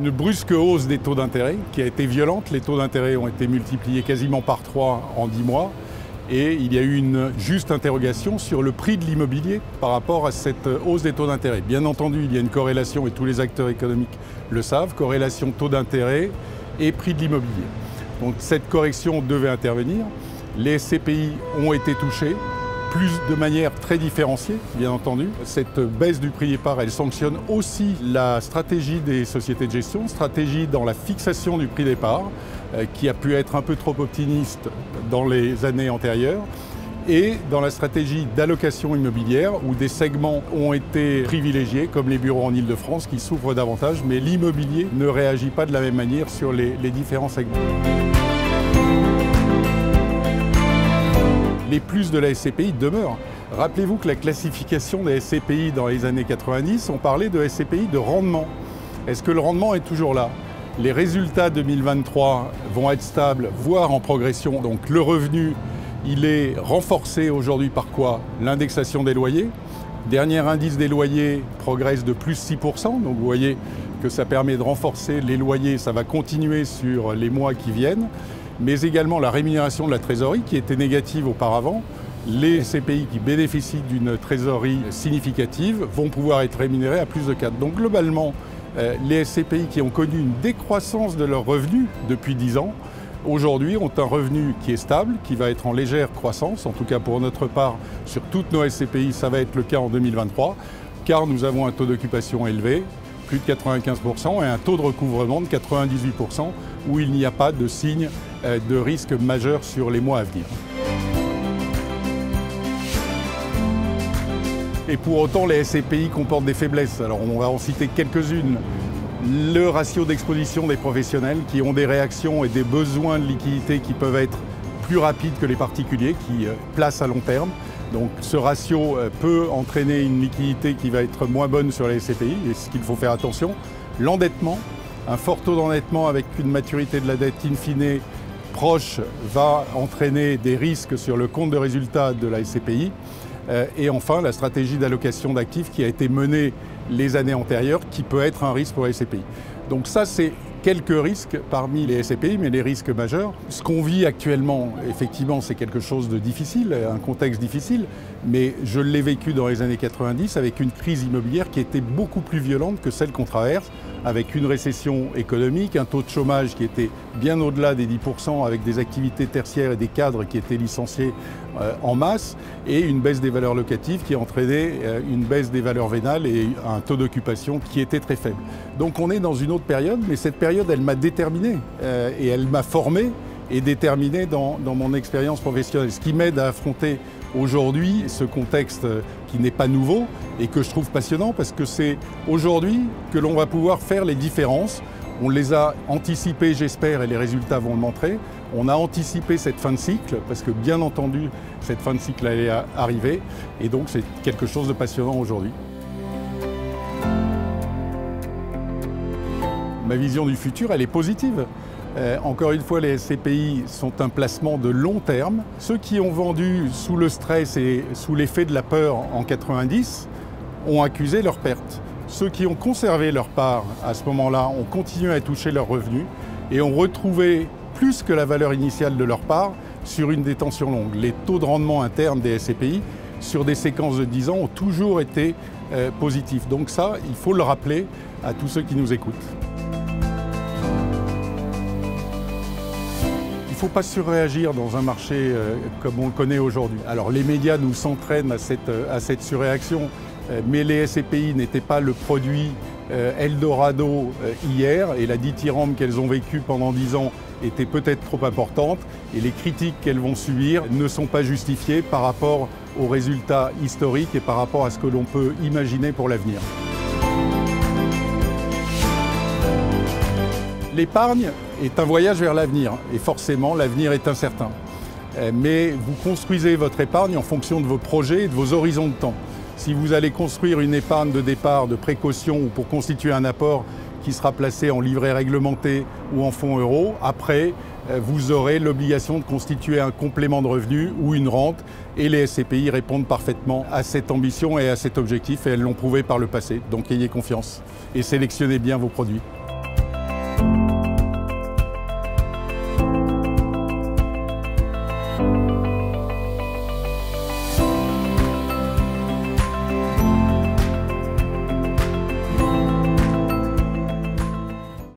Une brusque hausse des taux d'intérêt qui a été violente. Les taux d'intérêt ont été multipliés quasiment par 3 en 10 mois. Et il y a eu une juste interrogation sur le prix de l'immobilier par rapport à cette hausse des taux d'intérêt. Bien entendu, il y a une corrélation, et tous les acteurs économiques le savent, corrélation taux d'intérêt et prix de l'immobilier. Donc cette correction devait intervenir. Les SCPI ont été touchés, de manière très différenciée, bien entendu. Cette baisse du prix des parts, elle sanctionne aussi la stratégie des sociétés de gestion, stratégie dans la fixation du prix des parts, qui a pu être un peu trop optimiste dans les années antérieures, et dans la stratégie d'allocation immobilière, où des segments ont été privilégiés, comme les bureaux en Île-de-France, qui souffrent davantage, mais l'immobilier ne réagit pas de la même manière sur les différents segments. Les plus de la SCPI demeurent. Rappelez-vous que la classification des SCPI dans les années 90, on parlait de SCPI de rendement. Est-ce que le rendement est toujours là? Les résultats 2023 vont être stables, voire en progression. Donc le revenu, il est renforcé aujourd'hui par quoi? L'indexation des loyers. Dernier indice des loyers progresse de plus 6%. Donc vous voyez que ça permet de renforcer les loyers. Ça va continuer sur les mois qui viennent. Mais également la rémunération de la trésorerie qui était négative auparavant. Les SCPI qui bénéficient d'une trésorerie significative vont pouvoir être rémunérés à plus de 4. Donc globalement, les SCPI qui ont connu une décroissance de leurs revenus depuis 10 ans, aujourd'hui ont un revenu qui est stable, qui va être en légère croissance. En tout cas pour notre part, sur toutes nos SCPI, ça va être le cas en 2023, car nous avons un taux d'occupation élevé, plus de 95%, et un taux de recouvrement de 98%, où il n'y a pas de signe de risque majeur sur les mois à venir. Et pour autant, les SCPI comportent des faiblesses. Alors on va en citer quelques-unes. Le ratio d'exposition des professionnels qui ont des réactions et des besoins de liquidité qui peuvent être plus rapides que les particuliers, qui placent à long terme. Donc ce ratio peut entraîner une liquidité qui va être moins bonne sur les SCPI, et ce qu'il faut faire attention. L'endettement, un fort taux d'endettement avec une maturité de la dette in fine proche va entraîner des risques sur le compte de résultat de la SCPI. Et enfin, la stratégie d'allocation d'actifs qui a été menée les années antérieures, qui peut être un risque pour les SCPI. Donc ça, c'est quelques risques parmi les SCPI, mais les risques majeurs. Ce qu'on vit actuellement, effectivement, c'est quelque chose de difficile, un contexte difficile, mais je l'ai vécu dans les années 90 avec une crise immobilière qui était beaucoup plus violente que celle qu'on traverse, avec une récession économique, un taux de chômage qui était bien au-delà des 10%, avec des activités tertiaires et des cadres qui étaient licenciés en masse, et une baisse des valeurs locatives qui entraînait une baisse des valeurs vénales et un taux d'occupation qui était très faible. Donc on est dans une autre période, mais cette période, elle m'a déterminé et elle m'a formé et déterminé dans mon expérience professionnelle, ce qui m'aide à affronter aujourd'hui ce contexte qui n'est pas nouveau et que je trouve passionnant, parce que c'est aujourd'hui que l'on va pouvoir faire les différences. On les a anticipées, j'espère, et les résultats vont le montrer. On a anticipé cette fin de cycle, parce que bien entendu, cette fin de cycle allait arriver, et donc c'est quelque chose de passionnant aujourd'hui. Ma vision du futur, elle est positive. Encore une fois, les SCPI sont un placement de long terme. Ceux qui ont vendu sous le stress et sous l'effet de la peur en 90 ont accusé leurs pertes. Ceux qui ont conservé leur part à ce moment-là ont continué à toucher leurs revenus et ont retrouvé plus que la valeur initiale de leur part sur une détention longue. Les taux de rendement internes des SCPI sur des séquences de 10 ans ont toujours été positifs. Donc ça, il faut le rappeler à tous ceux qui nous écoutent. Il ne faut pas surréagir dans un marché comme on le connaît aujourd'hui. Alors les médias nous s'entraînent à cette surréaction, mais les SCPI n'étaient pas le produit Eldorado hier, et la dithyrambe qu'elles ont vécue pendant 10 ans était peut-être trop importante, et les critiques qu'elles vont subir ne sont pas justifiées par rapport aux résultats historiques et par rapport à ce que l'on peut imaginer pour l'avenir. L'épargne est un voyage vers l'avenir, et forcément l'avenir est incertain. Mais vous construisez votre épargne en fonction de vos projets et de vos horizons de temps. Si vous allez construire une épargne de départ, de précaution, ou pour constituer un apport qui sera placé en livret réglementé ou en fonds euros, après, vous aurez l'obligation de constituer un complément de revenu ou une rente, et les SCPI répondent parfaitement à cette ambition et à cet objectif, et elles l'ont prouvé par le passé. Donc ayez confiance et sélectionnez bien vos produits.